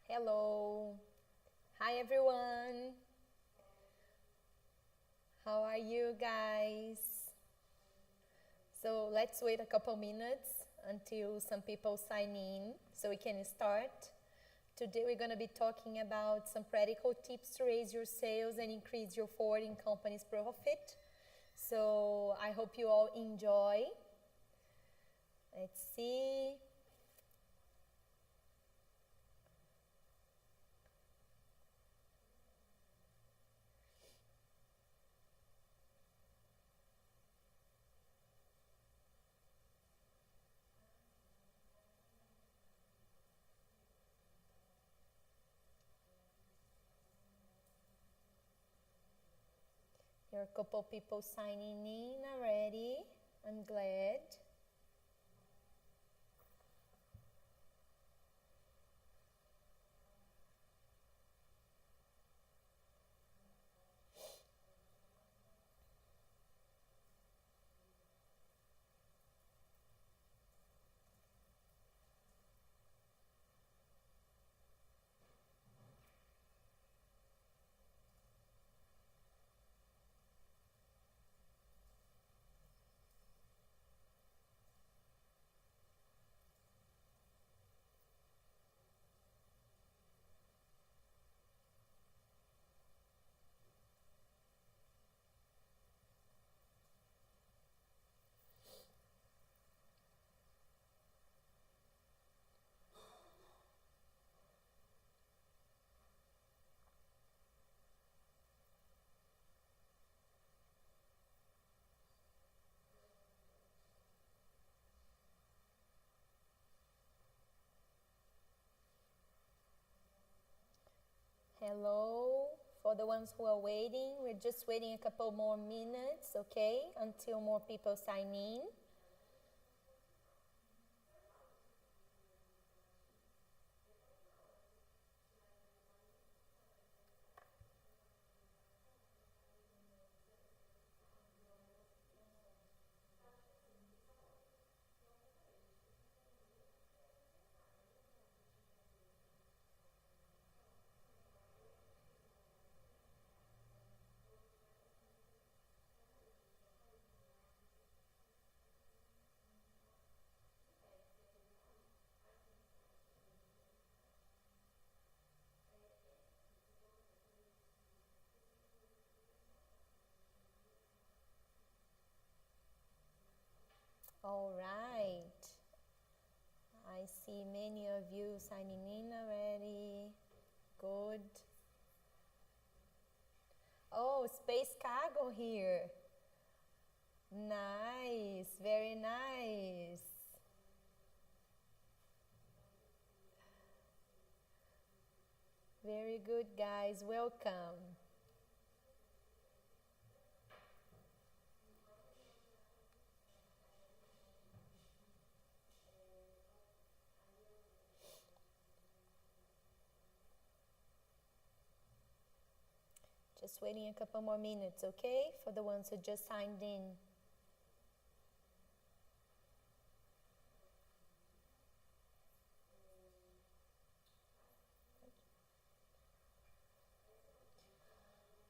Hello. Hi everyone. How are you guys? So let's wait a couple minutes until some people sign in so we can start. Today we're going to be talking about some practical tips to raise your sales and increase your forwarding company's profit. So I hope you all enjoy. Let's see. There are a couple people signing in already. I'm glad. Hello. For the ones who are waiting, we're just waiting a couple more minutes, okay, until more people sign in. All right. I see many of you signing in already. Good. Oh, space cargo here. Nice, very nice. Very good, guys. Welcome. Just waiting a couple more minutes, okay? For the ones who just signed in.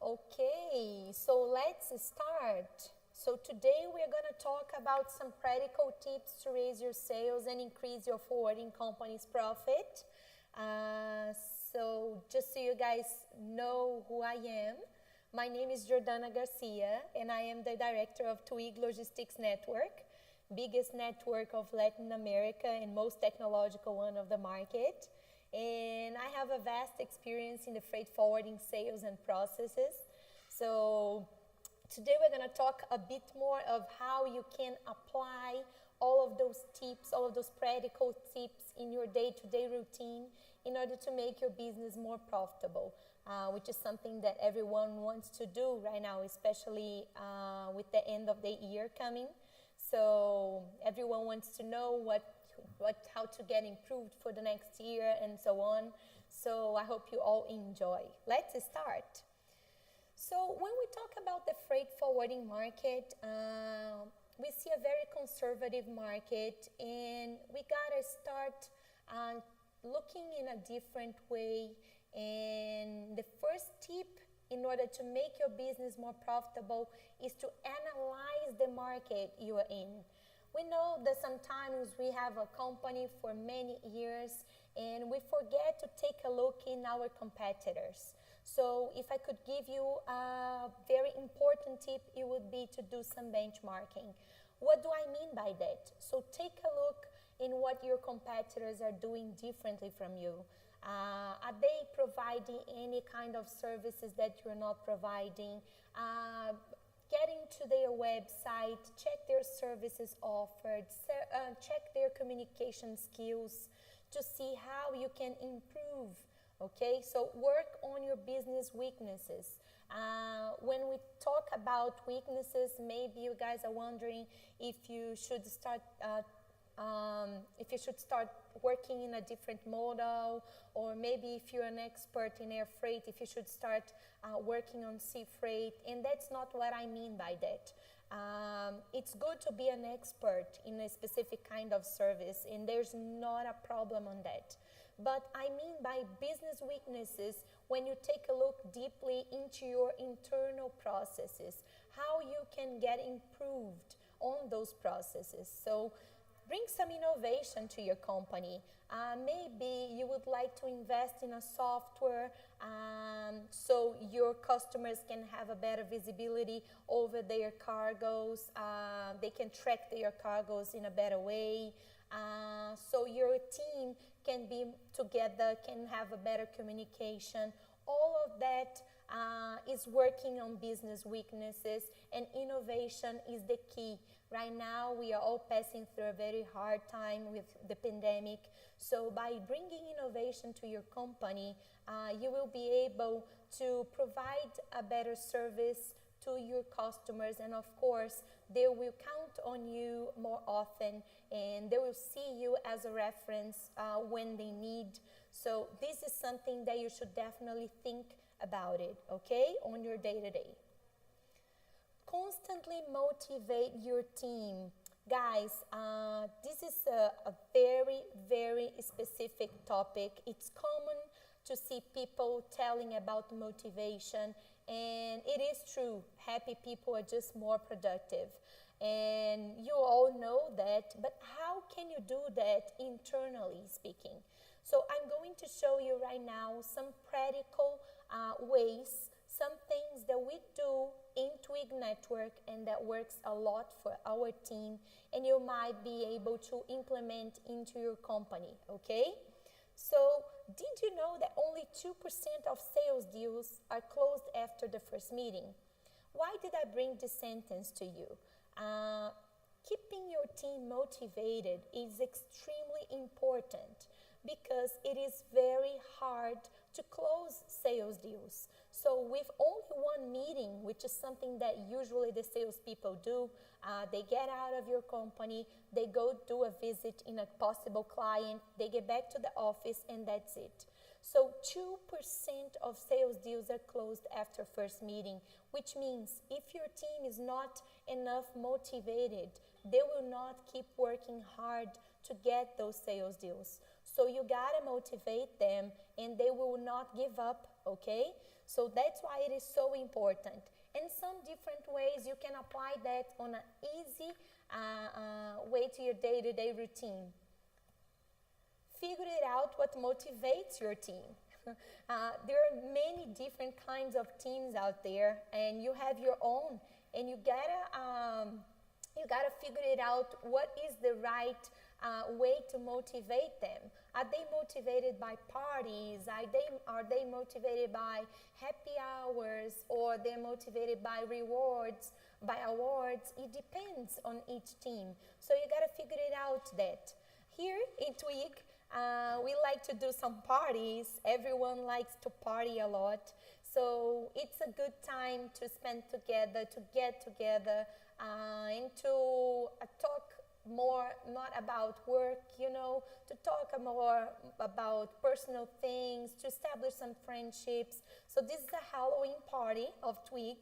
Okay, so let's start. So today we are going to talk about some practical tips to raise your sales and increase your forwarding company's profit. Uh, so just so you guys know who I am, my name is Jordana Garcia and I am the director of Twig Logistics Network, biggest network of Latin America and most technological one of the market. And I have a vast experience in the freight forwarding sales and processes. So today we're going to talk a bit more of how you can apply all of those tips, all of those practical tips in your day-to-day routine in order to make your business more profitable, which is something that everyone wants to do right now, especially with the end of the year coming. So everyone wants to know how to get improved for the next year and so on. So I hope you all enjoy. Let's start. So when we talk about the freight forwarding market, we see a very conservative market, and we gotta start looking in a different way. And the first tip in order to make your business more profitable is to analyze the market you are in. We know that sometimes we have a company for many years and we forget to take a look in our competitors. So if I could give you a very important tip, it would be to do some benchmarking. What do I mean by that? So take a look in what your competitors are doing differently from you. Are they providing any kind of services that you're not providing? Get into their website, check their services offered, check their communication skills to see how you can improve. Okay, so work on your business weaknesses. When we talk about weaknesses, maybe you guys are wondering if you should start working in a different model, or maybe if you're an expert in air freight, if you should start working on sea freight. And that's not what I mean by that. It's good to be an expert in a specific kind of service, and there's not a problem on that. But I mean by business weaknesses when you take a look deeply into your internal processes, how you can get improved on those processes. So bring some innovation to your company. Maybe you would like to invest in a software so your customers can have a better visibility over their cargoes. They can track their cargoes in a better way. So your team can be together, can have a better communication. All of that is working on business weaknesses, and innovation is the key. Right now, we are all passing through a very hard time with the pandemic. So by bringing innovation to your company, you will be able to provide a better service to your customers, and of course, they will count on you more often, and they will see you as a reference when they need. So this is something that you should definitely think about it, okay, on your day-to-day. Constantly motivate your team. Guys, this is a very, very specific topic. It's common to see people telling about motivation, and it is true. Happy people are just more productive. And you all know that, but how can you do that internally speaking? So I'm going to show you right now some practical ways, some things that we do in Twig Network and that works a lot for our team, and you might be able to implement into your company, okay? So did you know that only 2% of sales deals are closed after the first meeting? Why did I bring this sentence to you? Keeping your team motivated is extremely important because it is very hard to close sales deals. So with only one meeting, which is something that usually the salespeople do, they get out of your company, they go do a visit in a possible client, they get back to the office, and that's it. So 2% of sales deals are closed after first meeting, which means if your team is not enough motivated, they will not keep working hard to get those sales deals. So you gotta motivate them, and they will not give up, okay? So that's why it is so important. And some different ways you can apply that on an easy way to your day-to-day routine. Figure it out what motivates your team. There are many different kinds of teams out there, and you have your own, and you gotta figure it out what is the right way to motivate them. Are they motivated by parties? Are they motivated by happy hours, or they're motivated by rewards, by awards? It depends on each team. So you gotta figure it out that. Here in Twig, we like to do some parties. Everyone likes to party a lot. So it's a good time to spend together, to get together, and to talk more, not about work, you know, to talk more about personal things, to establish some friendships. So this is a Halloween party of Twig,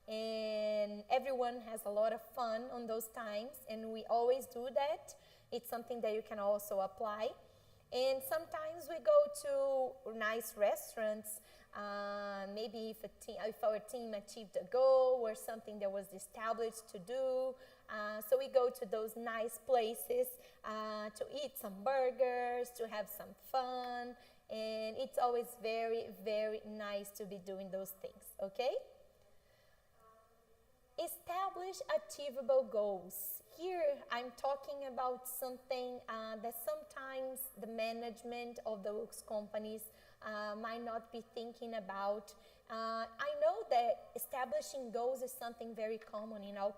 and everyone has a lot of fun on those times, and we always do that. It's something that you can also apply. And sometimes we go to nice restaurants. Maybe if our team achieved a goal or something that was established to do, so we go to those nice places to eat some burgers, to have some fun, and it's always very, very nice to be doing those things, okay? Establish achievable goals. Here I'm talking about something that sometimes the management of those companies might not be thinking about. I know that establishing goals is something very common in our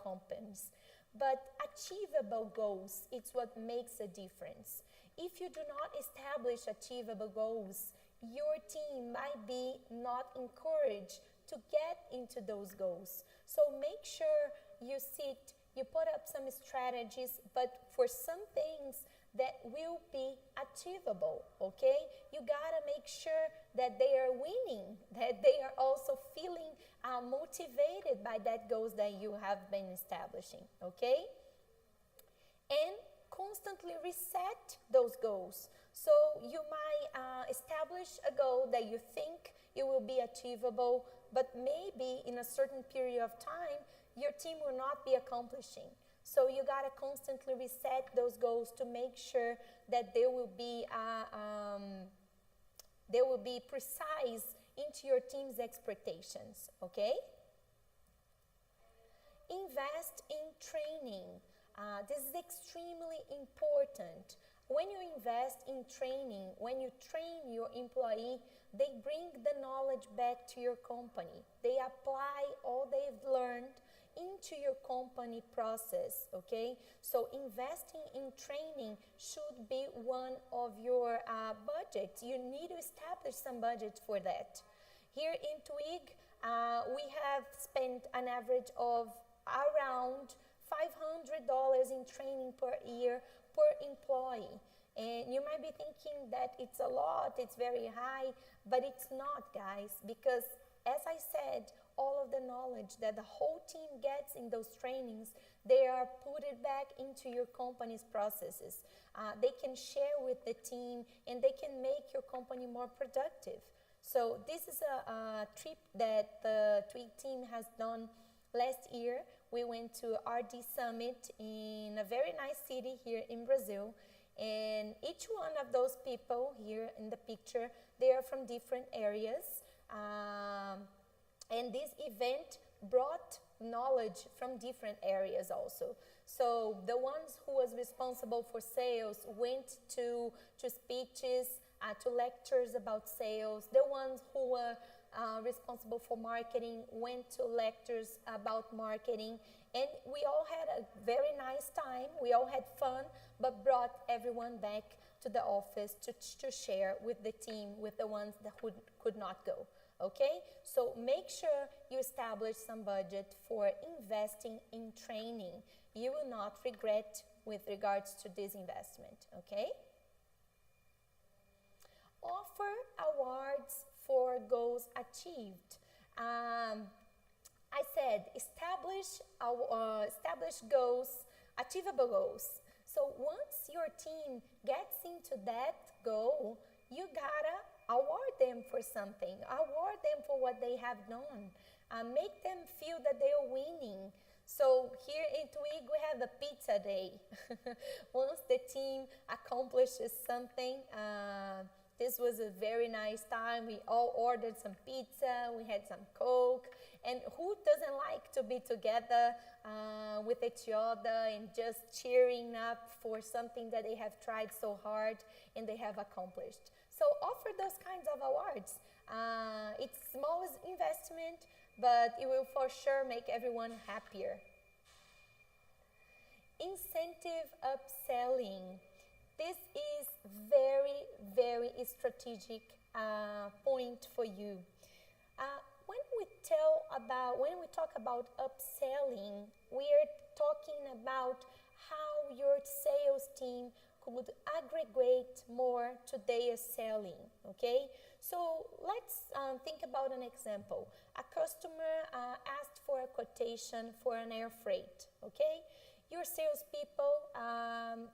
companies, but achievable goals, it's what makes a difference. If you do not establish achievable goals, your team might be not encouraged to get into those goals. So make sure you put up some strategies, but for some things that will be achievable, okay? You gotta make sure that they are winning, that they are also feeling motivated by that goals that you have been establishing, okay? And constantly reset those goals. So you might establish a goal that you think it will be achievable, but maybe in a certain period of time, your team will not be accomplishing. So you gotta constantly reset those goals to make sure that they will be precise into your team's expectations, okay? Invest in training. This is extremely important. When you invest in training, when you train your employee, they bring the knowledge back to your company. They apply all they've learned into your company process, okay? So investing in training should be one of your budgets. You need to establish some budget for that. Here in Twig, we have spent an average of around $500 in training per year per employee. And you might be thinking that it's a lot, it's very high, but it's not, guys, because as I said, all of the knowledge that the whole team gets in those trainings, they are put it back into your company's processes. They can share with the team and they can make your company more productive. So this is a trip that the Twig team has done last year. We went to RD Summit in a very nice city here in Brazil. And each one of those people here in the picture, they are from different areas. And this event brought knowledge from different areas also. So the ones who was responsible for sales went to speeches, to lectures about sales. The ones who were responsible for marketing went to lectures about marketing. And we all had a very nice time. We all had fun, but brought everyone back to the office to share with the team, with the ones that could not go. Okay, so make sure you establish some budget for investing in training. You will not regret with regards to this investment, okay? Offer awards for goals achieved. I said establish goals, achievable goals. So once your team gets into that goal, you gotta award them for something. Award them for what they have done. Make them feel that they are winning. So here in Twig, we have a pizza day. Once the team accomplishes something, this was a very nice time. We all ordered some pizza, we had some Coke, and who doesn't like to be together with each other and just cheering up for something that they have tried so hard and they have accomplished. So offer those kinds of awards. It's small investment, but it will for sure make everyone happier. Incentive upselling. This is very, very strategic point for you. When we talk about upselling, we are talking about how your sales team could aggregate more to their selling, okay? So let's think about an example. A customer asked for a quotation for an air freight, okay? your salespeople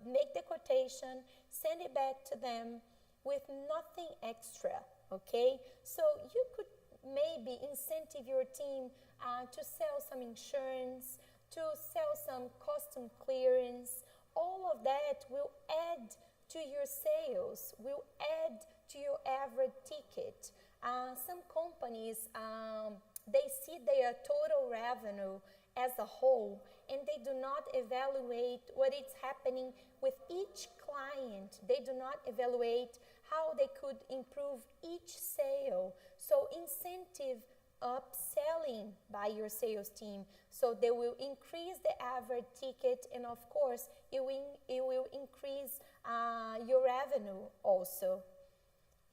make the quotation, send it back to them with nothing extra, okay? So you could maybe incentive your team to sell some insurance, to sell some custom clearance. All of that will add to your sales, will add to your average ticket. Some companies, they see their total revenue as a whole, and they do not evaluate what is happening with each client. They do not evaluate how they could improve each sale. So incentive upselling by your sales team, so they will increase the average ticket, and of course it will increase your revenue also.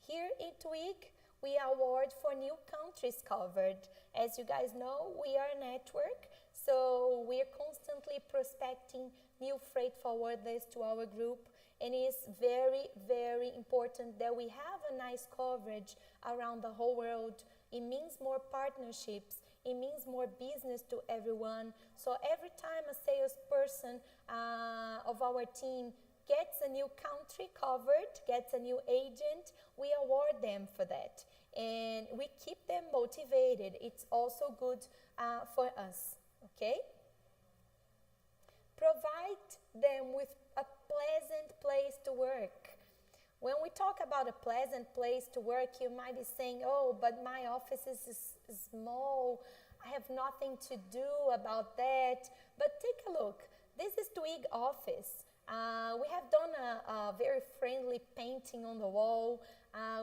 Here in Twig, we award for new countries covered. As you guys know, we are a network, so we are constantly prospecting new freight forwarders to our group, and it's very, very important that we have a nice coverage around the whole world. It means more partnerships, it means more business to everyone. So every time a salesperson of our team gets a new country covered, gets a new agent, we award them for that. And we keep them motivated. It's also good for us, okay? Provide them with a pleasant place to work. When we talk about a pleasant place to work, you might be saying, oh, but my office is small. I have nothing to do about that. But take a look. This is Twig office. We have done a very friendly painting on the wall.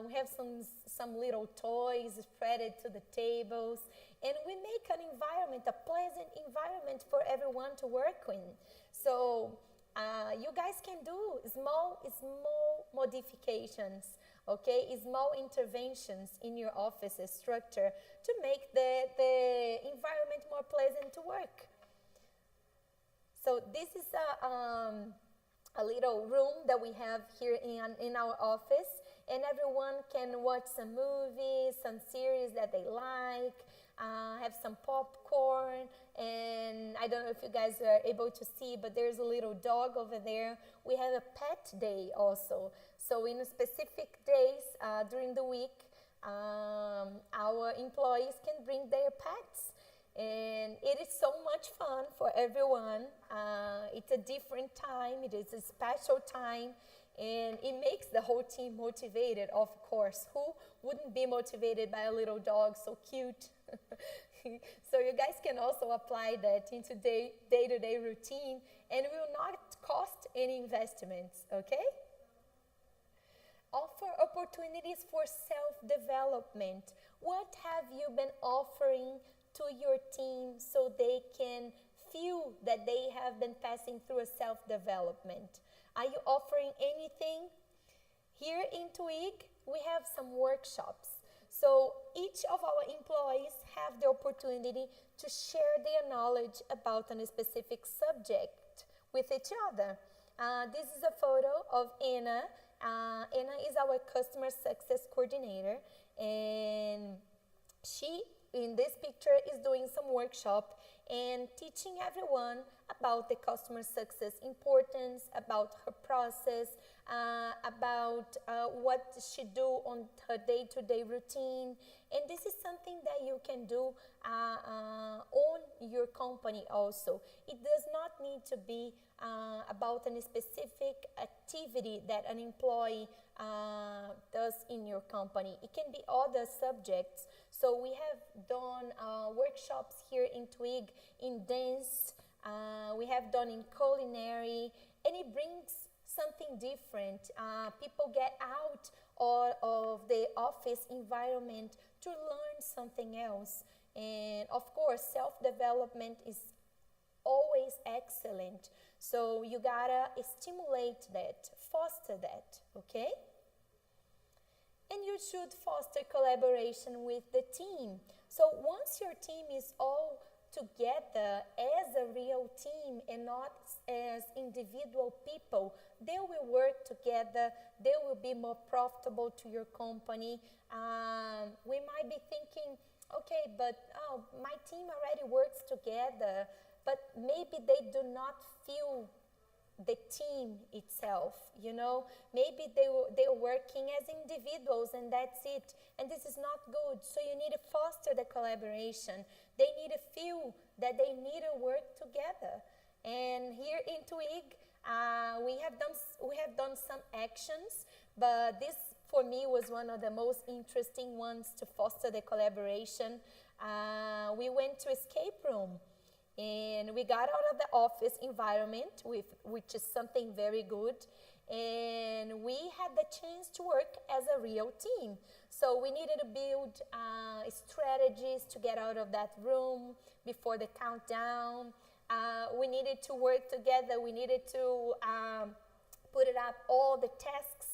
We have some little toys spread to the tables. And we make an environment, a pleasant environment for everyone to work in. So you guys can do small modifications, okay? Small interventions in your office structure to make the environment more pleasant to work. So this is a little room that we have here in our office, and everyone can watch some movies, some series that they like, have some popcorn, and I don't know if you guys are able to see, but there's a little dog over there. We have a pet day also. So in specific days during the week, our employees can bring their pets. And it is so much fun for everyone. It's a different time, it is a special time, and it makes the whole team motivated, of course. Who wouldn't be motivated by a little dog so cute? So you guys can also apply that into day-to-day routine, and it will not cost any investments, okay? Offer opportunities for self-development. What have you been offering to your team so they can feel that they have been passing through a self-development? Are you offering anything? Here in Twig, we have some workshops. So each of our employees have the opportunity to share their knowledge about a specific subject with each other. This is a photo of Anna. Anna is our customer success coordinator, and she, in this picture, is doing some workshop and teaching everyone about the customer success importance, about her process, about what she do on her day-to-day routine. And this is something that you can do on your company also. It does not need to be about a specific activity that an employee does in your company. It can be other subjects. So we have done workshops here in Twig in dance, we have done in culinary, and it brings something different. People get out of the office environment to learn something else. And of course, self-development is always excellent. So you gotta stimulate that, foster that, okay? And you should foster collaboration with the team. So once your team is all together as a real team and not as individual people, they will work together, they will be more profitable to your company. We might be thinking, okay, but my team already works together. but maybe they do not feel the team itself, you know. Maybe they're working as individuals and that's it, and this is not good. So you need to foster the collaboration. They need to feel that they need to work together. And here in Twig, we have done some actions, but this for me was one of the most interesting ones to foster the collaboration. We went to escape room. And we got out of the office environment, which is something very good. And we had the chance to work as a real team. So we needed to build strategies to get out of that room before the countdown. We needed to work together. We needed to put it up all the tasks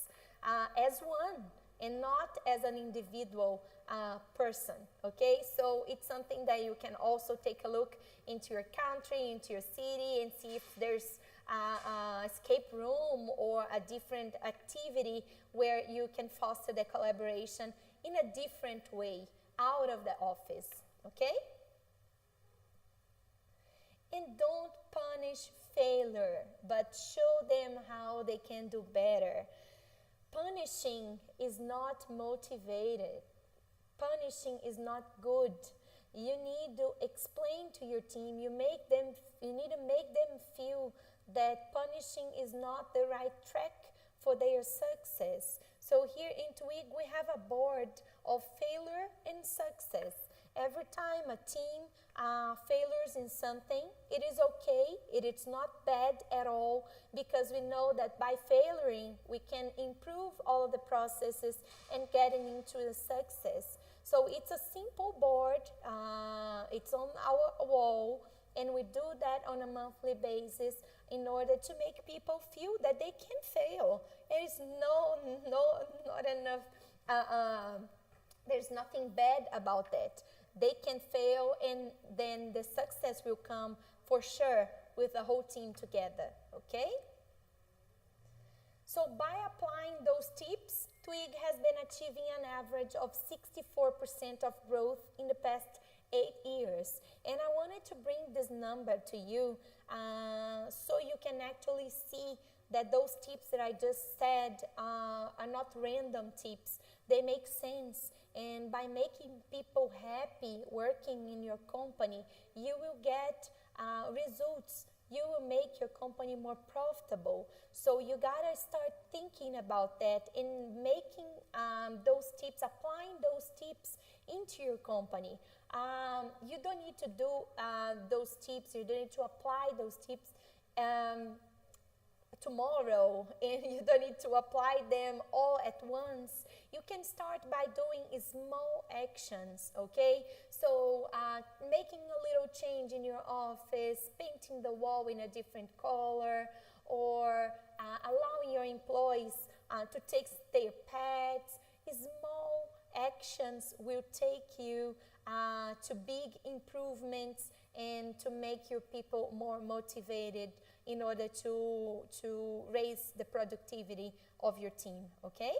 as one and not as an individual person, okay? So it's something that you can also take a look into your country, into your city, and see if there's a escape room or a different activity where you can foster the collaboration in a different way out of the office, okay? And don't punish failure, but show them how they can do better. Punishing is not motivated. Punishing is not good. You need to explain to your team, you need to make them feel that punishing is not the right track for their success. So here in Twig, we have a board of failure and success. Every time a team failures in something, it is okay, it is not bad at all, because we know that by failing, we can improve all of the processes and getting into the success. So it's a simple board, it's on our wall, and we do that on a monthly basis in order to make people feel that they can fail. There's not enough, there's nothing bad about that. They can fail, and then the success will come for sure with the whole team together, okay? So by applying those tips, Twig has been achieving an average of 64% of growth in the past 8 years. And I wanted to bring this number to you so you can actually see that those tips that I just said are not random tips. They make sense. And by making people happy working in your company, you will get results. You will make your company more profitable. So you gotta start thinking about that and making those tips, applying those tips into your company. You don't need to do those tips, you don't need to apply those tips tomorrow, and you don't need to apply them all at once. You can start by doing small actions, okay? So making a little change in your office, painting the wall in a different color, or allowing your employees to take their pets. Small actions will take you to big improvements and to make your people more motivated in order to raise the productivity of your team, okay?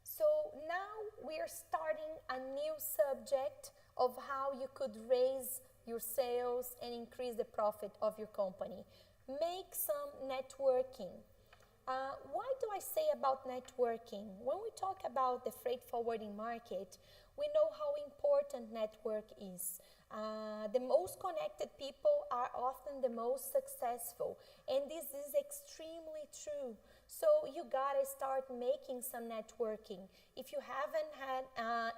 So now we are starting a new subject of how you could raise your sales and increase the profit of your company. Make some networking. Why do I say about networking? When we talk about the freight forwarding market, we know how important network is. The most connected people are often the most successful, and this is extremely true. So you gotta start making some networking. If you haven't had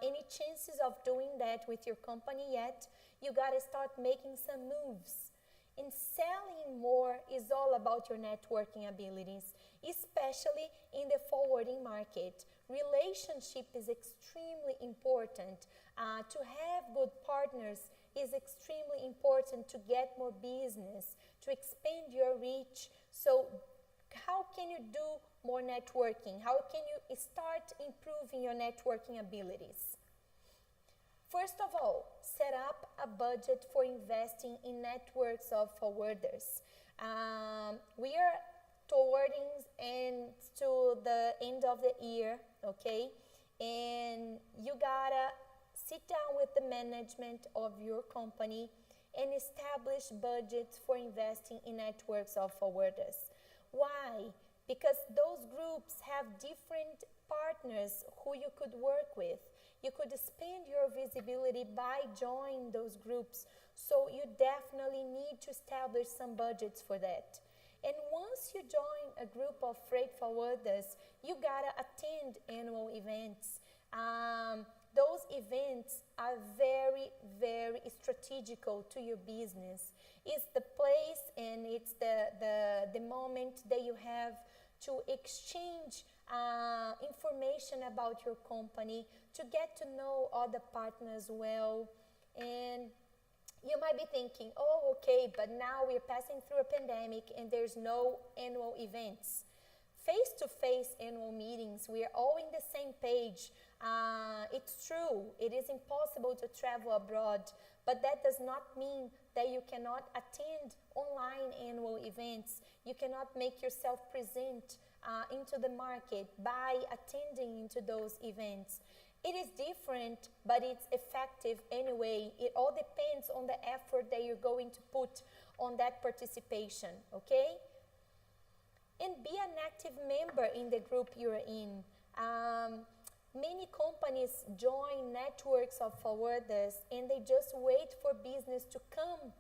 any chances of doing that with your company yet, you gotta start making some moves. And selling more is all about your networking abilities, especially in the forwarding market. Relationship is extremely important. To have good partners is extremely important to get more business, to expand your reach. So how can you do more networking? How can you start improving your networking abilities? First of all, set up a budget for investing in networks of forwarders. We are to the end of the year, okay? And you gotta sit down with the management of your company and establish budgets for investing in networks of forwarders. Why? Because those groups have different partners who you could work with. You could expand your visibility by joining those groups. So you definitely need to establish some budgets for that. And once you join a group of freight forwarders, you gotta attend annual events. Those events are very, very strategical to your business. It's the place and it's the moment that you have to exchange information about your company, to get to know other partners well. And you might be thinking, oh, okay, but now we're passing through a pandemic and there's no annual events. Face-to-face annual meetings, we are all in the same page. It's true, it is impossible to travel abroad, but that does not mean that you cannot attend online annual events. You cannot make yourself present into the market by attending into those events. It is different, but it's effective anyway. It all depends on the effort that you're going to put on that participation, okay? And be an active member in the group you're in. Many companies join networks of forwarders and they just wait for business to come.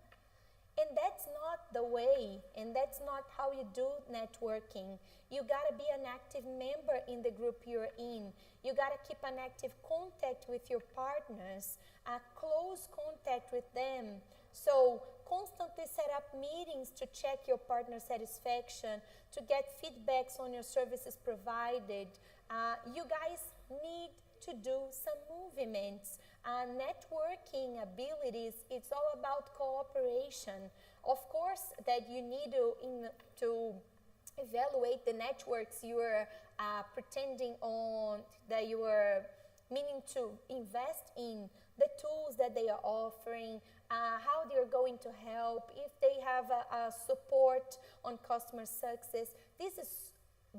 And that's not the way, and that's not how you do networking. You gotta be an active member in the group you're in. You gotta keep an active contact with your partners, a close contact with them. So constantly set up meetings to check your partner satisfaction, to get feedbacks on your services provided. You guys need to do some movements. Networking abilities, it's all about cooperation. Of course that you need to evaluate the networks you are pretending on, that you are meaning to invest in, the tools that they are offering, how they're going to help, if they have a support on customer success. This is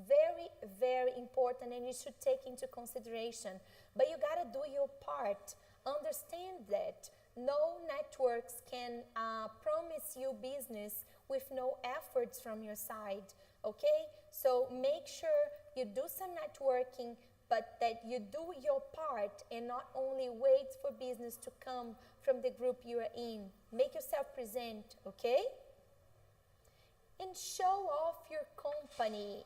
very, very important and you should take into consideration. But you gotta do your part. Understand that no networks can promise you business with no efforts from your side, okay? So make sure you do some networking, but that you do your part and not only wait for business to come from the group you are in. Make yourself present, okay? And show off your company.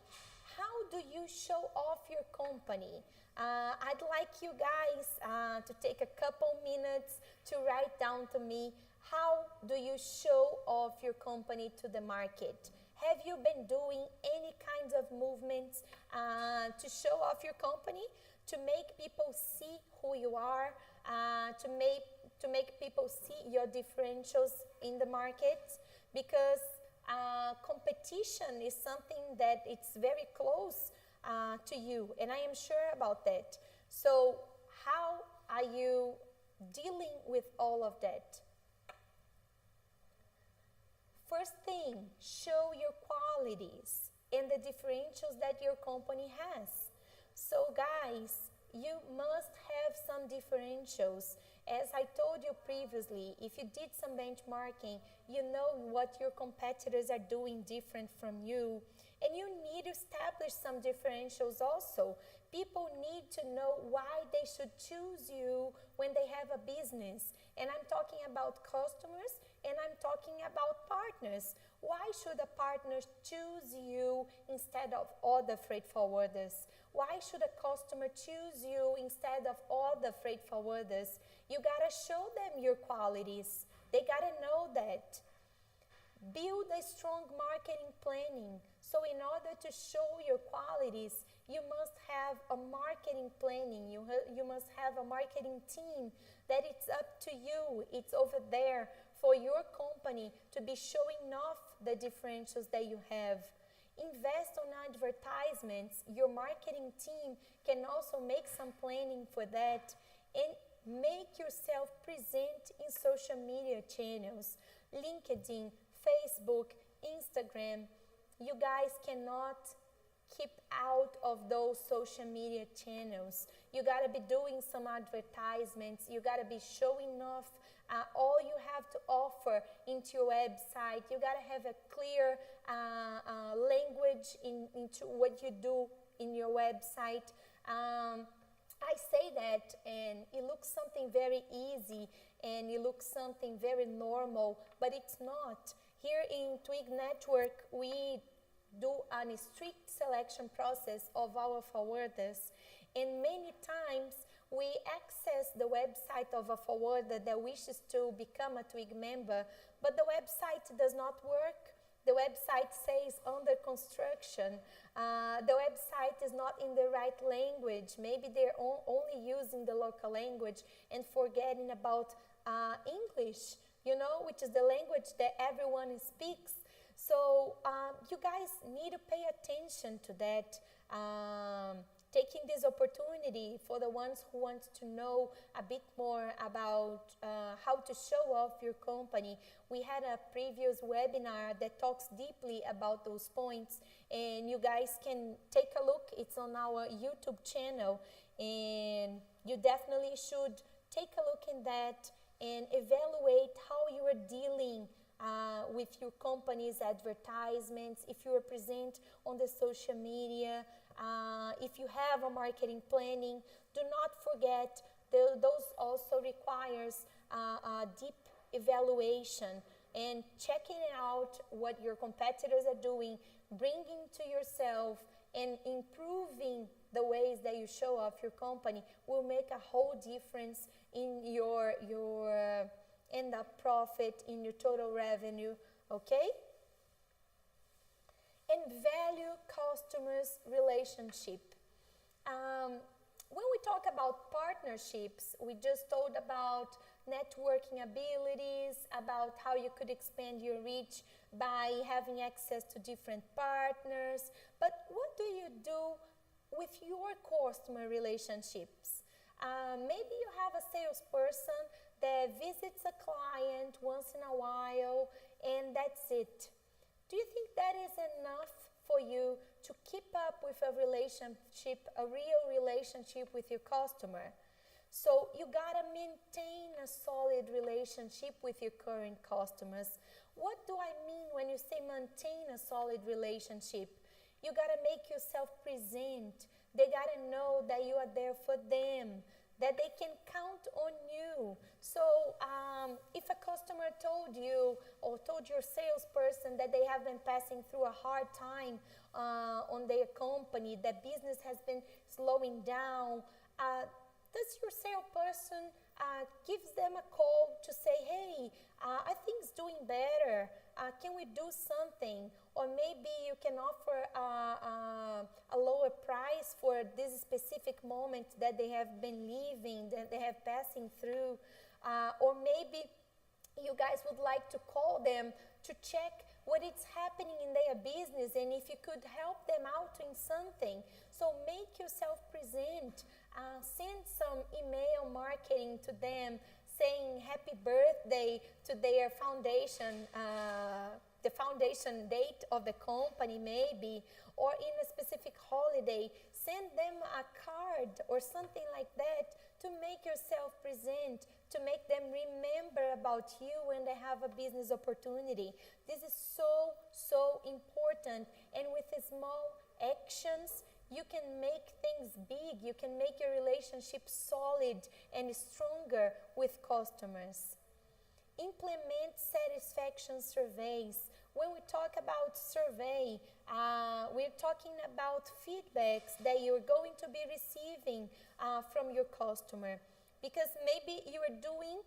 How do you show off your company? I'd like you guys to take a couple minutes to write down to me, how do you show off your company to the market? Have you been doing any kinds of movements to show off your company, to make people see who you are, to make people see your differentials in the market? Because competition is something that it's very close to you, and I am sure about that. So how are you dealing with all of that? First thing, show your qualities and the differentials that your company has. So guys, you must have some differentials. As I told you previously, if you did some benchmarking, you know what your competitors are doing different from you. And you need to establish some differentials also. People need to know why they should choose you when they have a business. And I'm talking about customers and I'm talking about partners. Why should a partner choose you instead of other freight forwarders? Why should a customer choose you instead of other freight forwarders? You gotta show them your qualities. They gotta know that. Build a strong marketing planning. So in order to show your qualities, you must have a marketing planning. You must have a marketing team that it's up to you. It's over there for your company to be showing off the differentials that you have. Invest on advertisements. Your marketing team can also make some planning for that. And make yourself present in social media channels, LinkedIn, Facebook, Instagram. You guys cannot keep out of those social media channels. You got to be doing some advertisements. You got to be showing off all you have to offer into your website. You got to have a clear language into what you do in your website. I say that and it looks something very easy and it looks something very normal, but it's not. Here in Twig Network, we do a strict selection process of our forwarders, and many times we access the website of a forwarder that wishes to become a Twig member, but the website does not work. The website says under construction. The website is not in the right language. Maybe they're only using the local language and forgetting about English, which is the language that everyone speaks. So you guys need to pay attention to that. Taking this opportunity for the ones who want to know a bit more about how to show off your company. We had a previous webinar that talks deeply about those points, and you guys can take a look. It's on our YouTube channel, and you definitely should take a look in that and evaluate how you are dealing with your company's advertisements, if you are present on the social media, if you have a marketing planning. Do not forget those also requires a deep evaluation and checking out what your competitors are doing, bringing to yourself and improving the ways that you show off your company will make a whole difference in your end up profit, in your total revenue, okay? And value customers' relationship. When we talk about partnerships, we just told about networking abilities, about how you could expand your reach by having access to different partners. But what do you do with your customer relationships? Maybe you have a salesperson that visits a client once in a while and that's it. Do you think that is enough for you to keep up with a relationship, a real relationship with your customer? So you gotta maintain a solid relationship with your current customers. What do I mean when you say maintain a solid relationship? You gotta make yourself present. They gotta know that you are there for them, that they can count on you. So if a customer told you or told your salesperson that they have been passing through a hard time on their company, that business has been slowing down, does your salesperson gives them a call to say, hey, I think it's doing better. Can we do something? Or maybe you can offer a lower price for this specific moment that they have been living, that they have passing through. Or maybe you guys would like to call them to check what is happening in their business and if you could help them out in something. So make yourself present. Send some email marketing to them saying happy birthday to their foundation, the foundation date of the company maybe, or in a specific holiday. Send them a card or something like that to make yourself present, to make them remember about you when they have a business opportunity. This is so, so important. And with the small actions, you can make things big. You can make your relationship solid and stronger with customers. Implement satisfaction surveys. When we talk about survey, we're talking about feedbacks that you're going to be receiving from your customer. Because maybe you are doing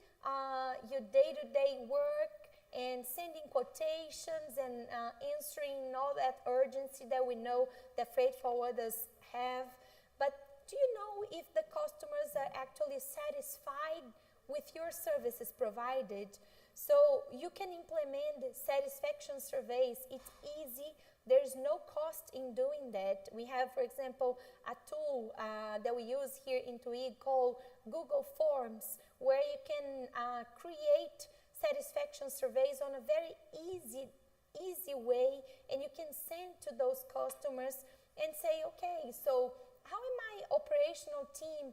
your day-to-day work and sending quotations and answering all that urgency that we know that freight forwarders have. But do you know if the customers are actually satisfied with your services provided? So you can implement satisfaction surveys. It's easy. There's no cost in doing that. We have, for example, a tool that we use here in Twig called Google Forms, where you can create satisfaction surveys on a very easy way, and you can send to those customers and say, okay, so how am my operational team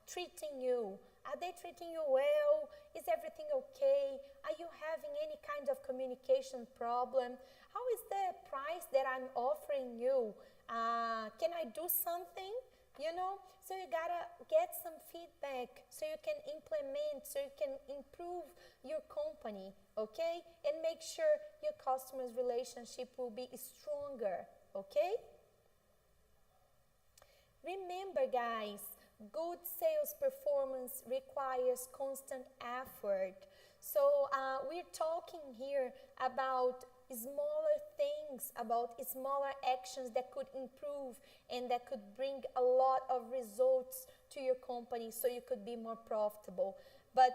treating you? Are they treating you well? Is everything okay? Are you having any kind of communication problem? How is the price that I'm offering you? Can I do something? You know, so you gotta get some feedback so you can implement, so you can improve your company, okay? And make sure your customer's relationship will be stronger, okay? Remember, guys, good sales performance requires constant effort. So we're talking here about smaller things, about smaller actions that could improve and that could bring a lot of results to your company so you could be more profitable. But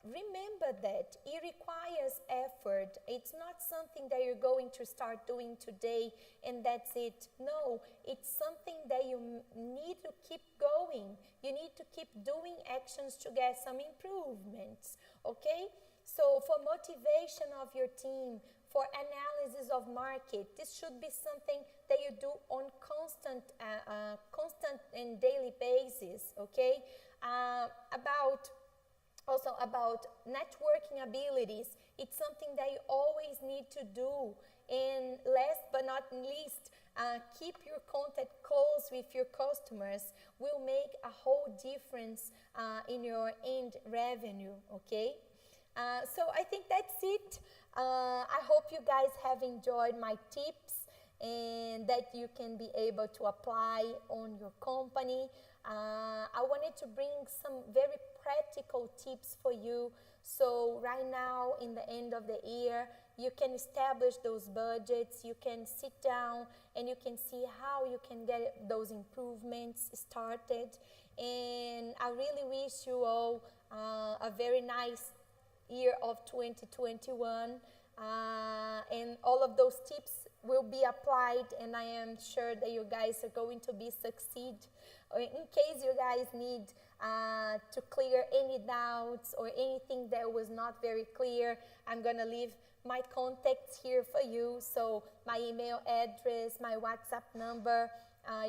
remember that it requires effort. It's not something that you're going to start doing today and that's it. No, it's something that you need to keep going. You need to keep doing actions to get some improvements, okay? So for motivation of your team, for analysis of market, this should be something that you do on constant and daily basis, okay? About networking abilities, it's something that you always need to do. And last but not least, keep your contact close with your customers will make a whole difference in your end revenue, okay? So I think that's it. I hope you guys have enjoyed my tips and that you can be able to apply on your company. I wanted to bring some very practical tips for you. So right now in the end of the year, you can establish those budgets, you can sit down and you can see how you can get those improvements started. And I really wish you all a very nice year of 2021, and all of those tips will be applied, and I am sure that you guys are going to be succeed. In case you guys need to clear any doubts or anything that was not very clear, I'm gonna leave my contacts here for you. So my email address, my WhatsApp number,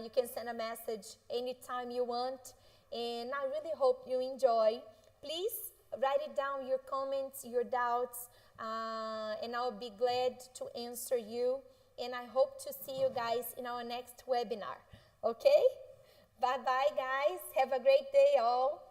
you can send a message anytime you want, and I really hope you enjoy. Please write it down, your comments, your doubts, and I'll be glad to answer you. And I hope to see you guys in our next webinar. Okay? Bye-bye, guys. Have a great day, all.